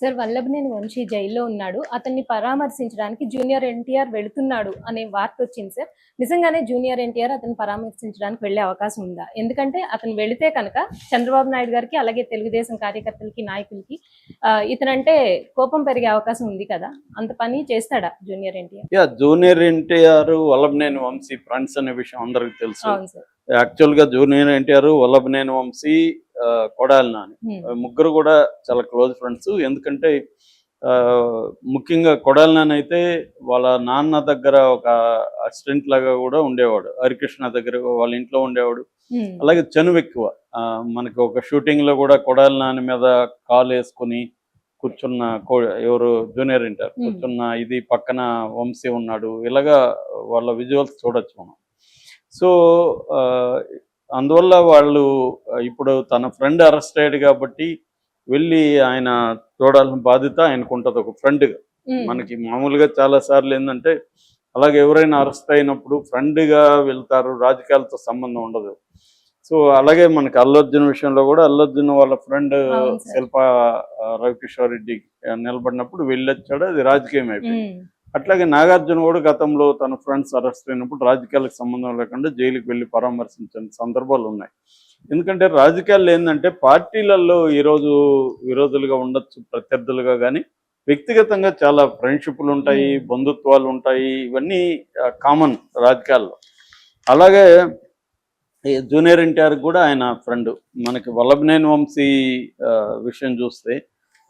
Sir Vallabhaneni Vamsi జైల్లో ఉన్నాడు. అతన్ని పరామర్శించడానికి జూనియర్ ఎన్టీఆర్ వెళుతున్నాడు అనే వార్తొచ్చింది సార్. నిజంగానే జూనియర్ ఎన్టీఆర్ అతన్ని పరామర్శించడానికి వెళ్ళే అవకాశం ఉందా? ఎందుకంటే అతను వెళితే కనుక చంద్రబాబు నాయుడు గారికి, అలాగే తెలుగుదేశం కార్యకర్తలకి, నాయకులకి ఇతనంటే కోపం పెరిగే అవకాశం ఉంది కదా! అంత పని చేస్తాడా junior NTR? Junior NTR, Vallabhaneni Vamsi friends అనే విషయం అందరికి తెలుసు. అవును సార్. యాక్చువల్‌గా జూనియర్ ఎన్టీఆర్, వల్లభనేని వంశీ, కొడాలి నాని ముగ్గురు కూడా చాలా క్లోజ్ ఫ్రెండ్స్. ఎందుకంటే ముఖ్యంగా కొడాలి నాని అయితే వాళ్ళ నాన్న దగ్గర ఒక అసిస్టెంట్ లాగా కూడా ఉండేవాడు. హరికృష్ణ దగ్గర వాళ్ళ ఇంట్లో ఉండేవాడు. అలాగే చనువు ఎక్కువ. మనకి ఒక షూటింగ్ లో కూడా కొడాలి నాని మీద కాలు వేసుకుని కూర్చున్న ఎవరు జూనియర్ ఎన్టీఆర్ కూర్చున్న ఇది పక్కన వంశీ ఉన్నాడు. ఇలాగా వాళ్ళ విజువల్స్ చూడొచ్చు మనం. సో అందువల్ల వాళ్ళు ఇప్పుడు తన ఫ్రెండ్ అరెస్ట్ అయ్యాడు కాబట్టి వెళ్ళి ఆయన చూడాల్సిన బాధ్యత ఆయనకు ఉంటుంది ఒక ఫ్రెండ్గా. మనకి మామూలుగా చాలా సార్లు ఏంటంటే అలాగే ఎవరైనా అరెస్ట్ అయినప్పుడు ఫ్రెండ్గా వెళ్తారు, రాజకీయాలతో సంబంధం ఉండదు. సో అలాగే మనకి అల్లు అర్జున్ విషయంలో కూడా అల్లు అర్జున్ వాళ్ళ ఫ్రెండ్ శిల్పా రవికిషోర్ రెడ్డి నిలబడినప్పుడు వెళ్ళొచ్చాడు, అది రాజకీయం అయిపోయింది. అట్లాగే నాగార్జున కూడా గతంలో తన ఫ్రెండ్స్ అరెస్ట్ అయినప్పుడు రాజకీయాలకు సంబంధం లేకుండా జైలుకి వెళ్ళి పరామర్శించిన సందర్భాలు ఉన్నాయి. ఎందుకంటే రాజకీయాల్లో ఏంటంటే పార్టీలలో ఈరోజు విరోధులుగా ఉండొచ్చు, ప్రత్యర్థులుగా, కానీ వ్యక్తిగతంగా చాలా ఫ్రెండ్షిప్లు ఉంటాయి, బంధుత్వాలు ఉంటాయి. ఇవన్నీ కామన్ రాజకీయాల్లో. అలాగే జూనియర్ ఎన్టీఆర్ కూడా ఆయన ఫ్రెండ్. మనకి వల్లభనేని వంశీ విషయం చూస్తే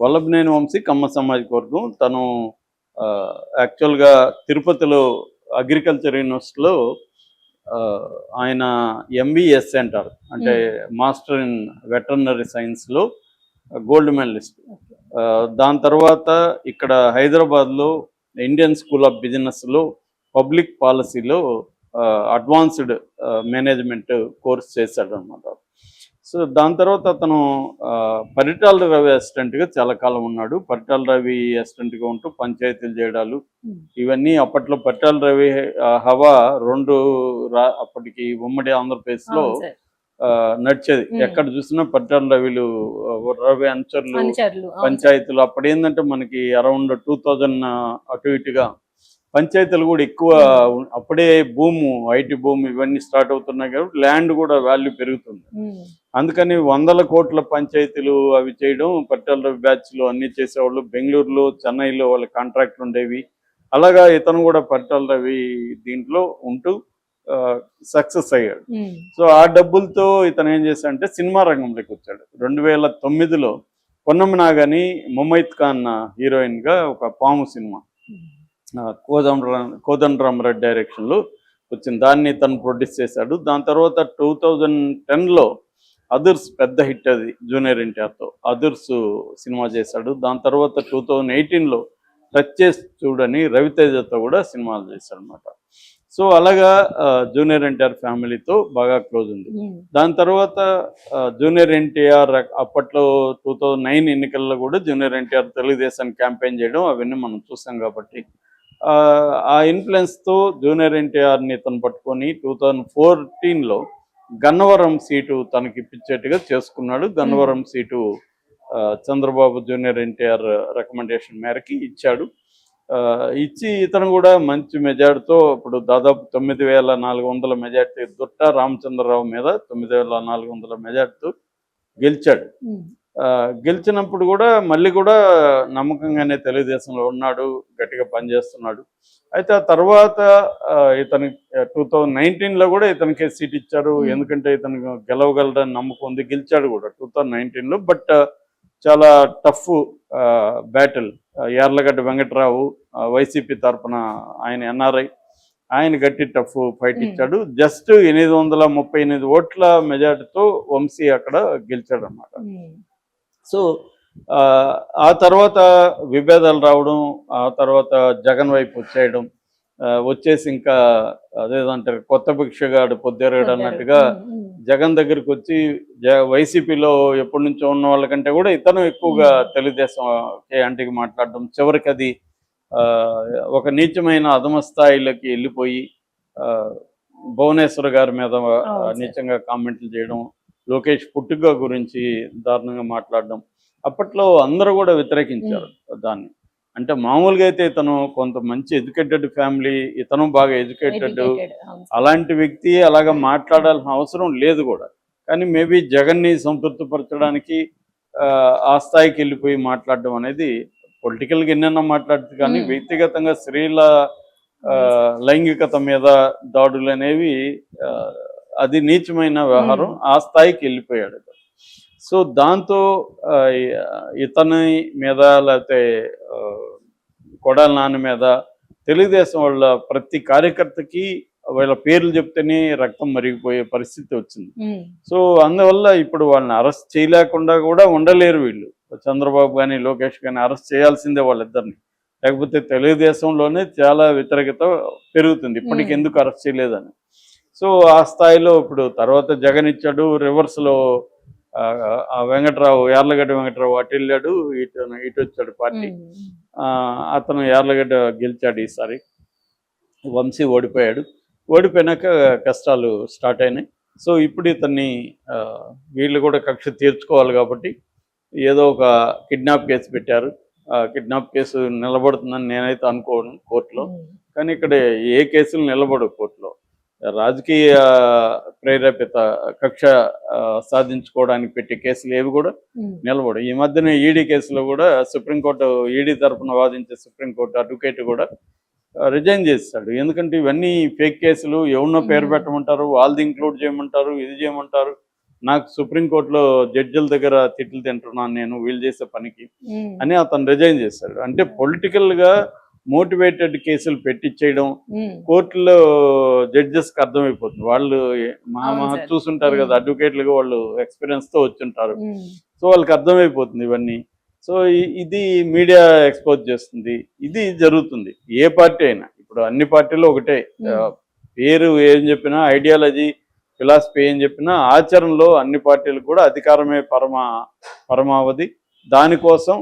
వల్లభనేని వంశీ కమ్మ సామాజిక వర్గం. తను యాక్చువల్గా తిరుపతిలో అగ్రికల్చర్ యూనివర్సిటీలో ఆయన ఎంబీఎస్ అంటారు, అంటే మాస్టర్ ఇన్ వెటర్నరీ సైన్స్లో గోల్డ్ మెడలిస్ట్. దాని తర్వాత ఇక్కడ హైదరాబాద్లో ఇండియన్ స్కూల్ ఆఫ్ బిజినెస్లో పబ్లిక్ పాలసీలో అడ్వాన్స్డ్ మేనేజ్మెంట్ కోర్స్ చేశాడు అనమాట. సో దాని తర్వాత అతను పరిటాల రవి అసిస్టెంట్గా చాలా కాలం ఉన్నాడు. పరిటాల రవి అసిస్టెంట్గా ఉంటూ పంచాయతీలు చేయడాలు ఇవన్నీ అప్పట్లో పరిటాల రవి హవా అప్పటికి ఉమ్మడి ఆంధ్రప్రదేశ్లో నడిచేది. ఎక్కడ చూసినా పరిటాల రవి అనుచరులు, పంచాయతీలు. అప్పుడు ఏంటంటే మనకి అరౌండ్ 2000 అటు ఇటుగా పంచాయతీలు కూడా ఎక్కువ. అప్పుడే ఐటీ భూమి ఇవన్నీ స్టార్ట్ అవుతున్నాయి కాబట్టి ల్యాండ్ కూడా వాల్యూ పెరుగుతుంది. అందుకని 100 కోట్ల పంచాయతీలు అవి చేయడం పరిటాల రవి బ్యాచ్లో అన్ని చేసేవాళ్ళు. బెంగళూరులో, చెన్నైలో వాళ్ళ కాంట్రాక్ట్లు ఉండేవి. అలాగా ఇతను కూడా పరిటాల రవి దీంట్లో ఉంటూ సక్సెస్ అయ్యాడు. సో ఆ డబ్బులతో ఇతను ఏం చేశాడంటే సినిమా రంగంలోకి వచ్చాడు. 2009లో పొన్నమ్మ నాగని ముమైత్ ఖాన్ హీరోయిన్గా ఒక పాము సినిమా కోదండరామరెడ్డి డైరెక్షన్లో వచ్చింది. దాన్ని తను ప్రొడ్యూస్ చేశాడు. దాని తర్వాత 2010లో అదుర్స్ పెద్ద హిట్, అది జూనియర్ ఎన్టీఆర్తో అదుర్స్ సినిమా చేశాడు. దాని తర్వాత 2018లో టచ్ చేసి చూడని రవితేజతో కూడా సినిమాలు చేశాడు అనమాట. సో అలాగా జూనియర్ ఎన్టీఆర్ ఫ్యామిలీతో బాగా క్లోజ్ ఉంది. దాని తర్వాత జూనియర్ ఎన్టీఆర్ అప్పట్లో 2009 ఎన్నికల్లో కూడా జూనియర్ ఎన్టీఆర్ తెలుగుదేశాన్ని క్యాంపెయిన్ చేయడం అవన్నీ మనం చూసాం కాబట్టి ఆ ఇన్ఫ్లుయెన్స్తో జూనియర్ ఎన్టీఆర్ని ఇతను పట్టుకొని 2014లో గన్నవరం సీటు తనకి ఇప్పించేట్టుగా చేసుకున్నాడు. Gannavaram seat Chandrababu junior NTR recommendation మేరకి ఇచ్చాడు. ఇచ్చి ఇతను కూడా మంచి మెజార్టీతో ఇప్పుడు దాదాపు 9400 మెజార్టీ దుట్ట రామచంద్రరావు మీద 9400 మెజార్టీతో గెలిచాడు. గెలిచినప్పుడు కూడా మళ్ళీ కూడా నమ్మకంగానే తెలుగుదేశంలో ఉన్నాడు, గట్టిగా పనిచేస్తున్నాడు. అయితే ఆ తర్వాత ఇతను 2019లో కూడా ఇతనికి సీట్ ఇచ్చారు. ఎందుకంటే ఇతను గెలవగలడని నమ్మకం ఉంది. గెలిచాడు కూడా 2019లో. బట్ చాలా tough battle. Yarlagadda Venkatrao YCP తరఫున, ఆయన ఎన్ఆర్ఐ, ఆయన గట్టి టఫ్ ఫైట్ ఇచ్చాడు. జస్ట్ 838 ఓట్ల మెజార్టీతో వంశీ అక్కడ గెలిచాడు అన్నమాట. సో ఆ తర్వాత విభేదాలు రావడం, ఆ తర్వాత జగన్ వైపు వచ్చేసి ఇంకా అదేదంటారు కొత్త భిక్షగాడు పొద్దురగాడు అన్నట్టుగా జగన్ దగ్గరికి వచ్చి వైసీపీలో ఎప్పటి నుంచో ఉన్న వాళ్ళకంటే కూడా ఇతను ఎక్కువగా తెలుగుదేశం యాంటీకి మాట్లాడడం, చివరికి అది ఒక నీచమైన అధమ స్థాయిలోకి వెళ్ళిపోయి భువనేశ్వర్ గారి మీద నీచంగా కామెంట్లు చేయడం, లోకేష్ పుట్టుక గురించి దారుణంగా మాట్లాడడం, అప్పట్లో అందరూ కూడా వ్యతిరేకించారు దాన్ని. అంటే మామూలుగా అయితే ఇతను కొంత మంచి ఎడ్యుకేటెడ్ ఫ్యామిలీ, ఇతను బాగా ఎడ్యుకేటెడ్, అలాంటి వ్యక్తి అలాగా మాట్లాడాల్సిన అవసరం లేదు కూడా. కానీ మేబీ జగన్ని సంతృప్తిపరచడానికి ఆ స్థాయికి వెళ్ళిపోయి మాట్లాడడం అనేది పొలిటికల్గా ఎన్నెన్నో మాట్లాడుతుంది, కానీ వ్యక్తిగతంగా స్త్రీల లైంగికత మీద దాడులు అనేవి అది నీచమైన వ్యవహారం, ఆ స్థాయికి వెళ్ళిపోయాడు. సో దాంతో ఇతని మీద లేకపోతే కొడాలి నాన్న మీద తెలుగుదేశం వాళ్ళ ప్రతి కార్యకర్తకి వీళ్ళ పేర్లు చెప్తేనే రక్తం మరిగిపోయే పరిస్థితి వచ్చింది. సో అందువల్ల ఇప్పుడు వాళ్ళని అరెస్ట్ చేయలేకుండా కూడా ఉండలేరు వీళ్ళు. చంద్రబాబు కానీ లోకేష్ కానీ అరెస్ట్ చేయాల్సిందే వాళ్ళిద్దరిని, లేకపోతే తెలుగుదేశంలోనే చాలా వ్యతిరేకత పెరుగుతుంది ఇప్పటికి ఎందుకు అరెస్ట్ చేయలేదని. సో ఆ స్థాయిలో ఇప్పుడు తర్వాత జగన్ ఇచ్చాడు, రివర్స్లో వెంకట్రావు, యార్లగడ్డ వెంకట్రావు అటు వెళ్ళాడు, ఇటు వచ్చాడు పార్టీ. అతను యార్లగడ్డ గెలిచాడు ఈసారి, వంశీ ఓడిపోయాడు. ఓడిపోయినాక కష్టాలు స్టార్ట్ అయినాయి. సో ఇప్పుడు ఇతన్ని వీళ్ళు కూడా కక్ష తీర్చుకోవాలి కాబట్టి ఏదో ఒక కిడ్నాప్ కేసు పెట్టారు. కిడ్నాప్ కేసు నిలబడుతుందని నేనైతే అనుకోను కోర్టులో, కానీ ఇక్కడ ఏ కేసులు నిలబడవు కోర్టులో. రాజకీయ ప్రేరేపిత కక్ష సాధించుకోవడానికి పెట్టే కేసులు ఏవి కూడా నిలబడవు. ఈ మధ్యన ఈడీ కేసులో కూడా సుప్రీంకోర్టు, ఈడీ తరఫున వాదించే సుప్రీంకోర్టు అడ్వకేట్ కూడా రిజైన్ చేస్తాడు. ఎందుకంటే ఇవన్నీ ఫేక్ కేసులు, ఎవరినో పేరు పెట్టమంటారు, వాళ్ళది ఇంక్లూడ్ చేయమంటారు, ఇది చేయమంటారు. నాకు సుప్రీంకోర్టులో జడ్జిల దగ్గర తిట్లు తింటున్నాను నేను వీళ్ళు చేసే పనికి అని అతను రిజైన్ చేస్తాడు. అంటే పొలిటికల్గా మోటివేటెడ్ కేసులు పెట్టించేయడం కోర్టులో జడ్జెస్కి అర్థమైపోతుంది. వాళ్ళు చూసుంటారు కదా అడ్వకేట్లుగా, వాళ్ళు ఎక్స్పీరియన్స్తో వచ్చుంటారు. సో వాళ్ళకి అర్థమైపోతుంది ఇవన్నీ. సో ఇది మీడియా ఎక్స్పోజ్ చేస్తుంది, ఇది జరుగుతుంది ఏ పార్టీ అయినా. ఇప్పుడు అన్ని పార్టీలు ఒకటే, పేరు ఏం చెప్పినా, ఐడియాలజీ ఫిలాసఫీ ఏం చెప్పినా ఆచరణలో అన్ని పార్టీలు కూడా అధికారమే పరమావధి. దానికోసం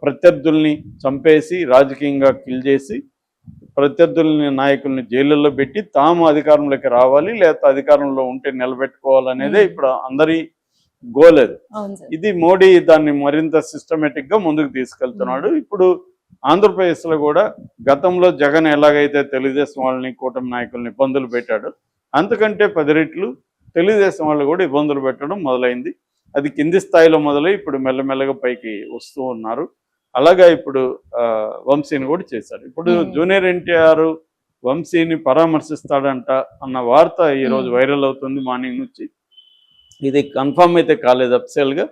ప్రత్యర్థుల్ని చంపేసి రాజకీయంగా కిల్ చేసి ప్రత్యర్థుల్ని, నాయకుల్ని జైళ్ళల్లో పెట్టి తాము అధికారంలోకి రావాలి, లేకపోతే అధికారంలో ఉంటే నిలబెట్టుకోవాలనేదే ఇప్పుడు అందరి గోల్ అది. ఇది మోడీ దాన్ని మరింత సిస్టమేటిక్ గా ముందుకు తీసుకెళ్తున్నాడు. ఇప్పుడు ఆంధ్రప్రదేశ్లో కూడా గతంలో జగన్ ఎలాగైతే తెలుగుదేశం వాళ్ళని, కూటమి నాయకుల్ని ఇబ్బందులు పెట్టాడు, అంతకంటే 10 రెట్లు తెలుగుదేశం వాళ్ళు కూడా ఇబ్బందులు పెట్టడం మొదలైంది. అది కింది స్థాయిలో మొదలై ఇప్పుడు మెల్లమెల్లగా పైకి వస్తూ ఉన్నారు. అలాగా ఇప్పుడు వంశీని కూడా చేశారు. ఇప్పుడు జూనియర్ ఎన్టీఆర్ వంశీని పరామర్శిస్తాడంట అన్న వార్త ఈరోజు వైరల్ అవుతుంది మార్నింగ్ నుంచి. ఇది కన్ఫర్మ్ అయితే కాలేదు అఫిషియల్గా,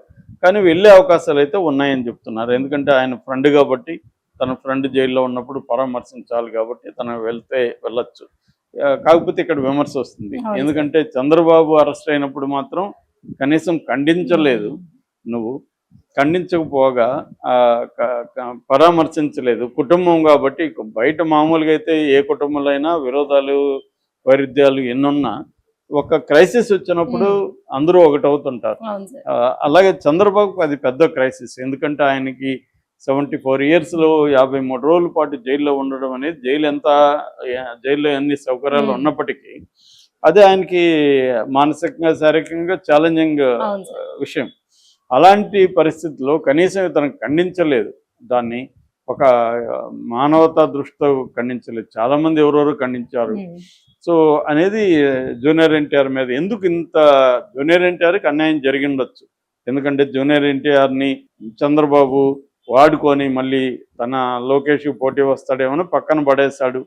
కానీ వెళ్ళే అవకాశాలు అయితే ఉన్నాయని చెప్తున్నారు. ఎందుకంటే ఆయన ఫ్రెండ్ కాబట్టి, తన ఫ్రెండ్ జైల్లో ఉన్నప్పుడు పరామర్శించాలి కాబట్టి తను వెళ్ళొచ్చు. కాకపోతే ఇక్కడ విమర్శ వస్తుంది, ఎందుకంటే చంద్రబాబు అరెస్ట్ అయినప్పుడు మాత్రం కనీసం ఖండించలేదు, నువ్వు ఖండించకపోగా పరామర్శించలేదు. కుటుంబం కాబట్టి, బయట మామూలుగా అయితే ఏ కుటుంబంలో అయినా విరోధాలు, వైరుధ్యాలు ఎన్నున్నా ఒక క్రైసిస్ వచ్చినప్పుడు అందరూ ఒకటవుతుంటారు. అలాగే చంద్రబాబుకు అది పెద్ద క్రైసిస్. ఎందుకంటే ఆయనకి 74 yearsలో 53 రోజుల పాటు జైల్లో ఉండడం అనేది, జైల్లో ఎన్ని సౌకర్యాలు ఉన్నప్పటికీ అదే ఆయనకి మానసికంగా, శారీరకంగా ఛాలెంజింగ్ విషయం. అలాంటి పరిస్థితుల్లో కనీసం ఇతను ఖండించలేదు, దాన్ని ఒక మానవతా దృష్టితో ఖండించలేదు. చాలామంది ఎవరెవరు ఖండించారు. సో అనేది జూనియర్ ఎన్టీఆర్ మీద ఎందుకు ఇంత, జూనియర్ ఎన్టీఆర్కి అన్యాయం జరిగి ఉండొచ్చు. ఎందుకంటే జూనియర్ ఎన్టీఆర్ని చంద్రబాబు వాడుకొని మళ్ళీ తన లోకేష్ పోటీ వస్తాడేమో పక్కన పడేశాడు,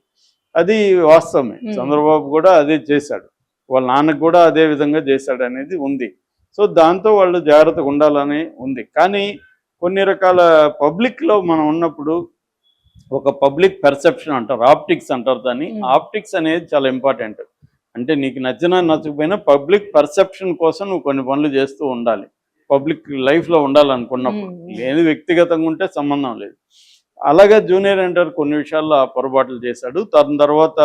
అది వాస్తవమే. చంద్రబాబు కూడా అదే చేశాడు, వాళ్ళ నాన్నకు కూడా అదే విధంగా చేశాడు అనేది ఉంది. సో దాంతో వాళ్ళు జాగ్రత్తగా ఉండాలని ఉంది. కానీ కొన్ని రకాల పబ్లిక్లో మనం ఉన్నప్పుడు ఒక పబ్లిక్ పెర్సెప్షన్ అంటారు, ఆప్టిక్స్ అంటారు దాన్ని. ఆప్టిక్స్ అనేది చాలా ఇంపార్టెంట్. అంటే నీకు నచ్చినా నచ్చకపోయినా పబ్లిక్ పర్సెప్షన్ కోసం నువ్వు కొన్ని పనులు చేస్తూ ఉండాలి, పబ్లిక్ లైఫ్లో ఉండాలనుకున్నప్పుడు. లేదు వ్యక్తిగతంగా ఉంటే సంబంధం లేదు. అలాగే జూనియర్ ఎన్టీఆర్ కొన్ని విషయాల్లో ఆ పొరపాట్లు చేశాడు. దాని తర్వాత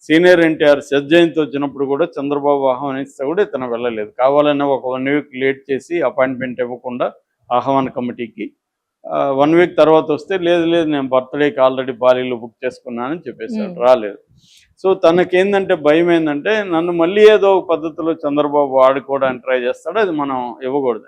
సీనియర్ ఎన్టీఆర్ జయంతి వచ్చినప్పుడు కూడా చంద్రబాబు ఆహ్వానిస్తే కూడా ఇతను వెళ్ళలేదు. కావాలన్నా ఒక 1 week లేట్ చేసి అపాయింట్మెంట్ ఇవ్వకుండా ఆహ్వాన కమిటీకి 1 week తర్వాత వస్తే లేదు నేను బర్త్డేకి ఆల్రెడీ బాలీలు బుక్ చేసుకున్నానని చెప్పేశాడు, రాలేదు. సో తనకేందంటే భయం ఏంటంటే నన్ను మళ్ళీ ఏదో ఒక పద్ధతిలో చంద్రబాబు ఆడుకోవడానికి ట్రై చేస్తాడు, అది మనం ఇవ్వకూడదు.